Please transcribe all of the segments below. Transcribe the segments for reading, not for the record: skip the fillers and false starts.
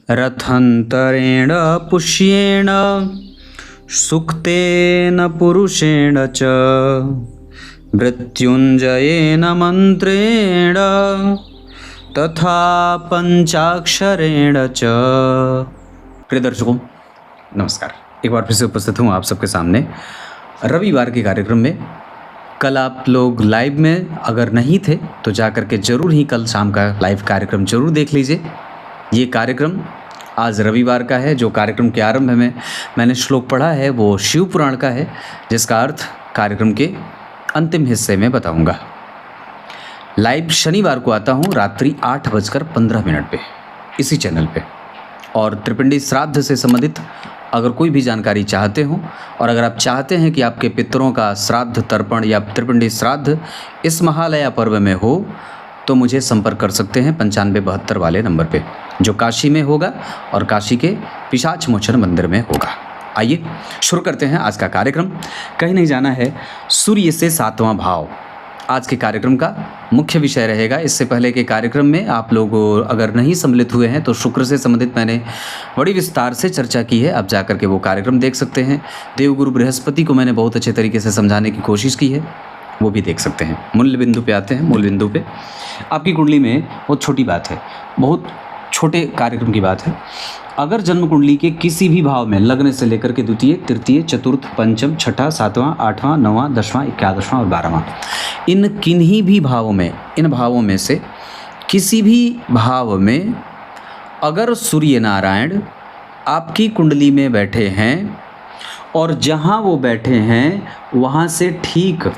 रथंतरेण पुष्येण सुक्तेन पुरुषेण च मृत्युंजयेन मंत्रेण तथा पंचाक्षरेण च। प्रिय दर्शकों नमस्कार, एक बार फिर से उपस्थित हूँ आप सबके सामने रविवार के कार्यक्रम में। कल आप लोग लाइव में अगर नहीं थे तो जाकर के ज़रूर ही कल शाम का लाइव कार्यक्रम ज़रूर देख लीजिए। ये कार्यक्रम आज रविवार का है। जो कार्यक्रम के आरंभ में मैंने श्लोक पढ़ा है वो शिव पुराण का है, जिसका अर्थ कार्यक्रम के अंतिम हिस्से में बताऊंगा। लाइव शनिवार को आता हूँ रात्रि 8:15 पे इसी चैनल पे। और त्रिपिंडी श्राद्ध से संबंधित अगर कोई भी जानकारी चाहते हो और अगर आप चाहते हैं कि आपके पितरों का श्राद्ध तर्पण या त्रिपिंडी श्राद्ध इस महालया पर्व में हो तो मुझे संपर्क कर सकते हैं 9572 वाले नंबर पे, जो काशी में होगा और काशी के पिशाच मोचन मंदिर में होगा। आइए शुरू करते हैं आज का कार्यक्रम। कहीं नहीं जाना है, सूर्य से 7वां भाव आज के कार्यक्रम का मुख्य विषय रहेगा। इससे पहले के कार्यक्रम में आप लोग अगर नहीं सम्मिलित हुए हैं तो शुक्र से संबंधित मैंने बड़ी विस्तार से चर्चा की है, आप जाकर के वो कार्यक्रम देख सकते हैं। देवगुरु बृहस्पति को मैंने बहुत अच्छे तरीके से समझाने की कोशिश की है, वो भी देख सकते हैं। मूल बिंदु पे आते हैं। मूल बिंदु पे आपकी कुंडली में बहुत छोटी बात है, बहुत छोटे कार्यक्रम की बात है। अगर जन्म कुंडली के किसी भी भाव में लग्न से लेकर के द्वितीय, तृतीय, चतुर्थ, पंचम, छठा, 7वां, 8वां, 9वां, 10वां, 11वां और 12वां, इन किन्हीं भी भावों में, इन भावों में से किसी भी भाव में अगर सूर्य नारायण आपकी कुंडली में बैठे हैं और जहाँ वो बैठे हैं वहाँ से ठीक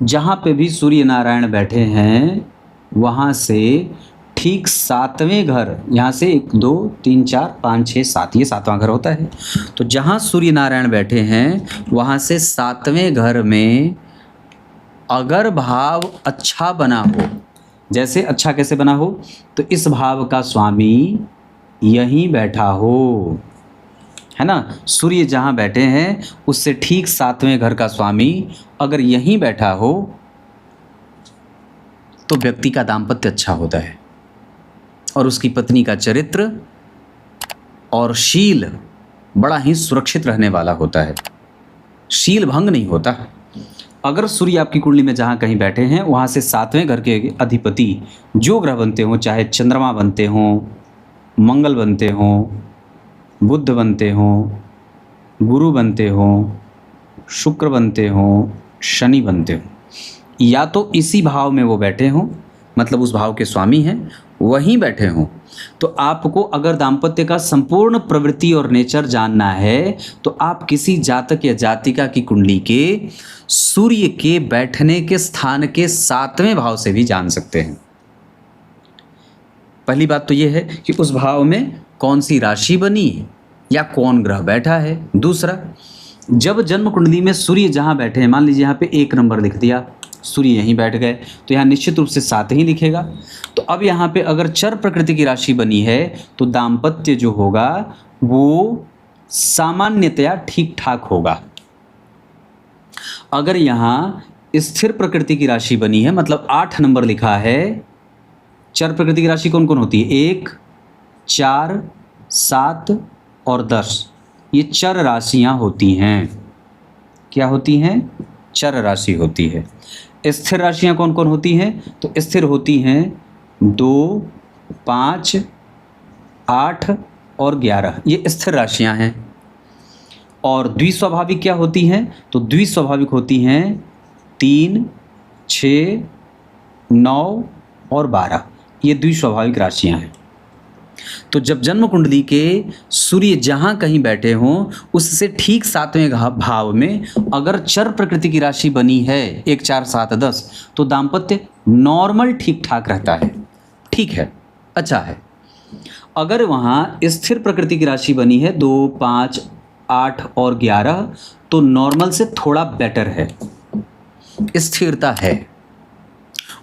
जहाँ पे भी सूर्य नारायण बैठे हैं वहाँ से ठीक 7वें घर, यहाँ से 1 2 3 4 5 6 7, ये 7वां घर होता है। तो जहाँ सूर्य नारायण बैठे हैं वहाँ से 7वें घर में अगर भाव अच्छा बना हो, जैसे अच्छा कैसे बना हो, तो इस भाव का स्वामी यहीं बैठा हो, है ना। सूर्य जहाँ बैठे हैं उससे ठीक 7वें घर का स्वामी अगर यहीं बैठा हो तो व्यक्ति का दाम्पत्य अच्छा होता है और उसकी पत्नी का चरित्र और शील बड़ा ही सुरक्षित रहने वाला होता है, शील भंग नहीं होता। अगर सूर्य आपकी कुंडली में जहाँ कहीं बैठे हैं वहाँ से 7वें घर के अधिपति जो ग्रह बनते हों, चाहे चंद्रमा बनते हों, मंगल बनते हों, बुध बनते हों, गुरु बनते हों, शुक्र बनते हों, शनि बनते हों, या तो इसी भाव में वो बैठे हों, मतलब उस भाव के स्वामी हैं वहीं बैठे हों, तो आपको अगर दाम्पत्य का संपूर्ण प्रवृत्ति और नेचर जानना है तो आप किसी जातक या जातिका की कुंडली के सूर्य के बैठने के स्थान के 7वें भाव से भी जान सकते हैं। पहली बात तो ये है कि उस भाव में कौन सी राशि बनी या कौन ग्रह बैठा है। दूसरा, जब जन्म कुंडली में सूर्य जहाँ बैठे हैं, मान लीजिए यहाँ पे 1 नंबर लिख दिया, सूर्य यहीं बैठ गए तो यहाँ निश्चित रूप से 7 ही लिखेगा। तो अब यहाँ पे अगर चर प्रकृति की राशि बनी है तो दाम्पत्य जो होगा वो सामान्यतया ठीक ठाक होगा। अगर यहाँ स्थिर प्रकृति की राशि बनी है, मतलब 8 नंबर लिखा है, चर प्रकृति की राशि कौन कौन होती है, 1, 4, 7 और 10, ये चर राशियां होती हैं। क्या होती हैं? चर राशि होती है। स्थिर राशियां कौन कौन होती हैं? तो स्थिर होती हैं 2, 5, 8 और 11, ये स्थिर राशियां हैं। और द्विस्वाभाविक क्या होती हैं? तो द्विस्वाभाविक होती हैं 3, 6, 9 और 12, ये द्विस्वाभाविक राशियां हैं। तो जब जन्म कुंडली के सूर्य जहाँ कहीं बैठे हों उससे ठीक 7वें भाव में अगर चर प्रकृति की राशि बनी है 1, 4, 7, 10, तो दाम्पत्य नॉर्मल ठीक ठाक रहता है, ठीक है, अच्छा है। अगर वहाँ स्थिर प्रकृति की राशि बनी है 2, 5, 8 और 11, तो नॉर्मल से थोड़ा बेटर है, स्थिरता है।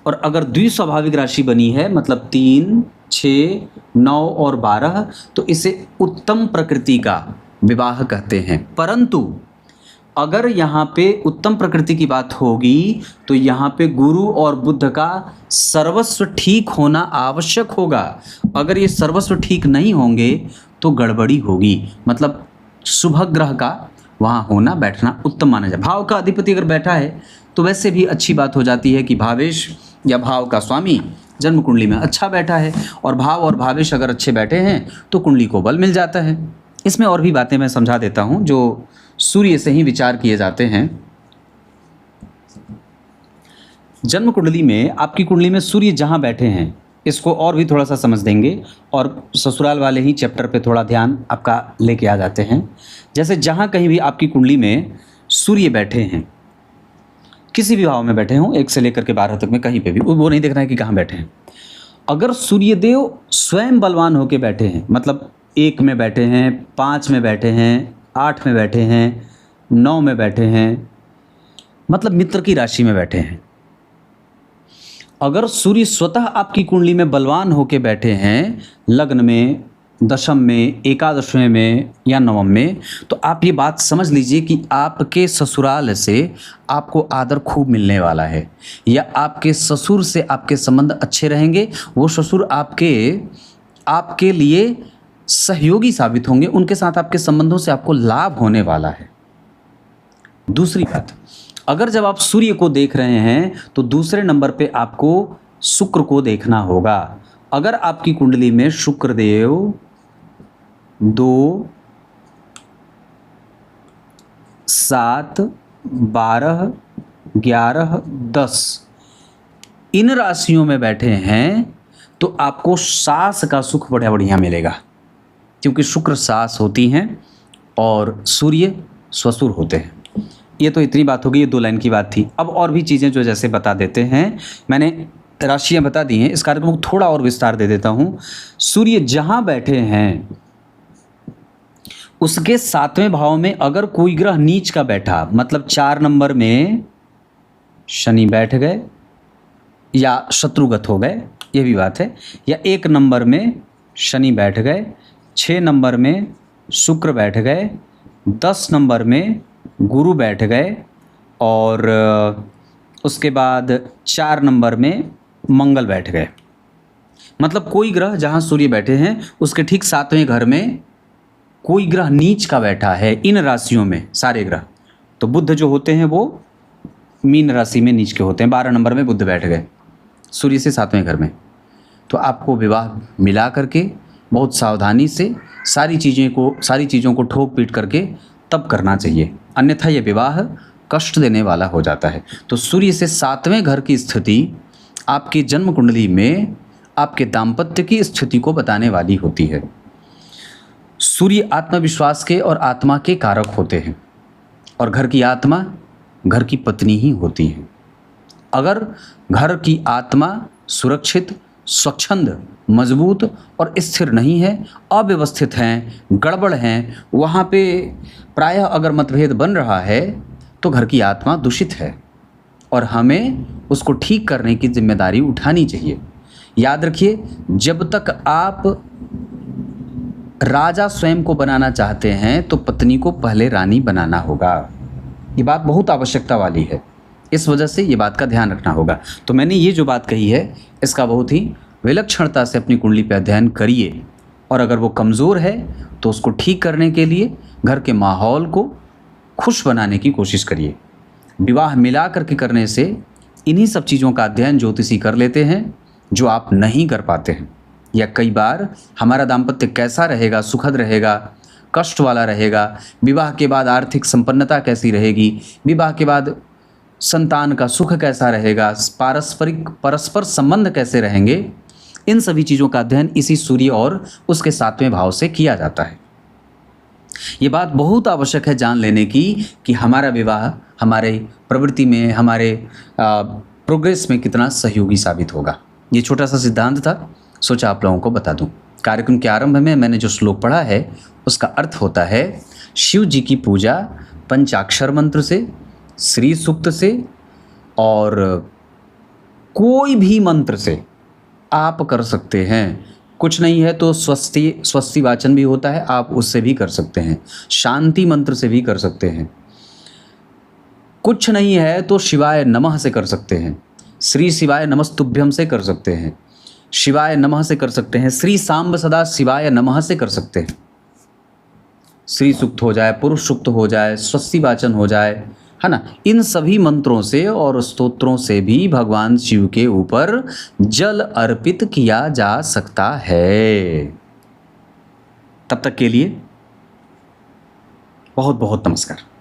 और अगर द्विस्वाभाविक राशि बनी है, मतलब 3, 6, 9 और 12, तो इसे उत्तम प्रकृति का विवाह कहते हैं। परंतु अगर यहाँ पे उत्तम प्रकृति की बात होगी तो यहाँ पे गुरु और बुध का सर्वस्व ठीक होना आवश्यक होगा। अगर ये सर्वस्व ठीक नहीं होंगे तो गड़बड़ी होगी। मतलब शुभ ग्रह का वहाँ होना बैठना उत्तम माना जाए। भाव का अधिपति अगर बैठा है तो वैसे भी अच्छी बात हो जाती है कि भावेश या भाव का स्वामी जन्म कुंडली में अच्छा बैठा है, और भाव और भावेश अगर अच्छे बैठे हैं तो कुंडली को बल मिल जाता है। इसमें और भी बातें मैं समझा देता हूँ जो सूर्य से ही विचार किए जाते हैं। जन्म कुंडली में, आपकी कुंडली में सूर्य जहाँ बैठे हैं, इसको और भी थोड़ा सा समझ देंगे और ससुराल वाले ही चैप्टर पे थोड़ा ध्यान आपका लेके आ जाते हैं। जैसे जहाँ कहीं भी आपकी कुंडली में सूर्य बैठे हैं, किसी भी भाव में बैठे हों, 1 से लेकर के 12 तक में कहीं पे भी, वो नहीं देखना है कि कहाँ बैठे हैं। अगर सूर्यदेव स्वयं बलवान होके बैठे हैं, मतलब 1 में बैठे हैं, 5 में बैठे हैं, 8 में बैठे हैं, 9 में बैठे हैं, मतलब मित्र की राशि में बैठे हैं। अगर सूर्य स्वतः आपकी कुंडली में बलवान होके बैठे हैं, लग्न में, दशम में, एकादशवें में या नवम में, तो आप ये बात समझ लीजिए कि आपके ससुराल से आपको आदर खूब मिलने वाला है, या आपके ससुर से आपके संबंध अच्छे रहेंगे। वो ससुर आपके लिए सहयोगी साबित होंगे, उनके साथ आपके संबंधों से आपको लाभ होने वाला है। दूसरी बात, अगर जब आप सूर्य को देख रहे हैं तो दूसरे नंबर पे आपको शुक्र को देखना होगा। अगर आपकी कुंडली में शुक्रदेव 2, 7, 12, 11, 10 इन राशियों में बैठे हैं तो आपको सास का सुख बड़ा बढ़िया मिलेगा, क्योंकि शुक्र सास होती हैं और सूर्य ससुर होते हैं। ये तो इतनी बात होगी, ये 2 लाइन की बात थी। अब और भी चीज़ें जो जैसे बता देते हैं, मैंने राशियां बता दी हैं, इस कार्यक्रम को थोड़ा और विस्तार दे देता हूँ। सूर्य जहाँ बैठे हैं उसके 7वें भाव में अगर कोई ग्रह नीच का बैठा, मतलब 4 नंबर में शनि बैठ गए या शत्रुगत हो गए, ये भी बात है, या 1 नंबर में शनि बैठ गए, 6 नंबर में शुक्र बैठ गए, 10 नंबर में गुरु बैठ गए, और उसके बाद 4 नंबर में मंगल बैठ गए। मतलब कोई ग्रह जहाँ सूर्य बैठे हैं उसके ठीक 7वें घर में कोई ग्रह नीच का बैठा है। इन राशियों में सारे ग्रह, तो बुध जो होते हैं वो मीन राशि में नीच के होते हैं। 12 नंबर में बुध बैठ गए सूर्य से 7वें घर में, तो आपको विवाह मिला करके बहुत सावधानी से सारी चीज़ों को ठोक पीट करके तब करना चाहिए, अन्यथा यह विवाह कष्ट देने वाला हो जाता है। तो सूर्य से 7वें घर की स्थिति आपकी जन्म कुंडली में आपके दाम्पत्य की स्थिति को बताने वाली होती है। सूर्य आत्मविश्वास के और आत्मा के कारक होते हैं, और घर की आत्मा घर की पत्नी ही होती है। अगर घर की आत्मा सुरक्षित, स्वच्छंद, मजबूत और स्थिर नहीं है, अव्यवस्थित हैं, गड़बड़ हैं, वहाँ पे प्रायः अगर मतभेद बन रहा है तो घर की आत्मा दूषित है, और हमें उसको ठीक करने की जिम्मेदारी उठानी चाहिए। याद रखिए, जब तक आप राजा स्वयं को बनाना चाहते हैं तो पत्नी को पहले रानी बनाना होगा। ये बात बहुत आवश्यकता वाली है, इस वजह से ये बात का ध्यान रखना होगा। तो मैंने ये जो बात कही है इसका बहुत ही विलक्षणता से अपनी कुंडली पर अध्ययन करिए, और अगर वो कमज़ोर है तो उसको ठीक करने के लिए घर के माहौल को खुश बनाने की कोशिश करिए। विवाह मिला करके करने से इन्हीं सब चीज़ों का अध्ययन ज्योतिषी कर लेते हैं जो आप नहीं कर पाते हैं। या कई बार हमारा दाम्पत्य कैसा रहेगा, सुखद रहेगा, कष्ट वाला रहेगा, विवाह के बाद आर्थिक संपन्नता कैसी रहेगी, विवाह के बाद संतान का सुख कैसा रहेगा, परस्पर संबंध कैसे रहेंगे, इन सभी चीज़ों का अध्ययन इसी सूर्य और उसके 7वें भाव से किया जाता है। ये बात बहुत आवश्यक है जान लेने की कि हमारा विवाह हमारे प्रवृत्ति में, हमारे प्रोग्रेस में कितना सहयोगी साबित होगा। ये छोटा सा सिद्धांत था, सोचा आप लोगों को बता दूं। कार्यक्रम के आरंभ में मैंने जो श्लोक पढ़ा है उसका अर्थ होता है शिव जी की पूजा पंचाक्षर मंत्र से, श्री सूक्त से, और कोई भी मंत्र से आप कर सकते हैं। कुछ नहीं है तो स्वस्ति वाचन भी होता है, आप उससे भी कर सकते हैं, शांति मंत्र से भी कर सकते हैं। कुछ नहीं है तो शिवाय नमः से कर सकते हैं, श्री शिवाय नमस्तुभ्यम से कर सकते हैं, शिवाय नमः से कर सकते हैं, श्री सांब सदा शिवाय नमः से कर सकते हैं। श्री सूक्त हो जाए, पुरुष सूक्त हो जाए, स्वस्ति वाचन हो जाए, है ना, इन सभी मंत्रों से और स्तोत्रों से भी भगवान शिव के ऊपर जल अर्पित किया जा सकता है। तब तक के लिए बहुत बहुत नमस्कार।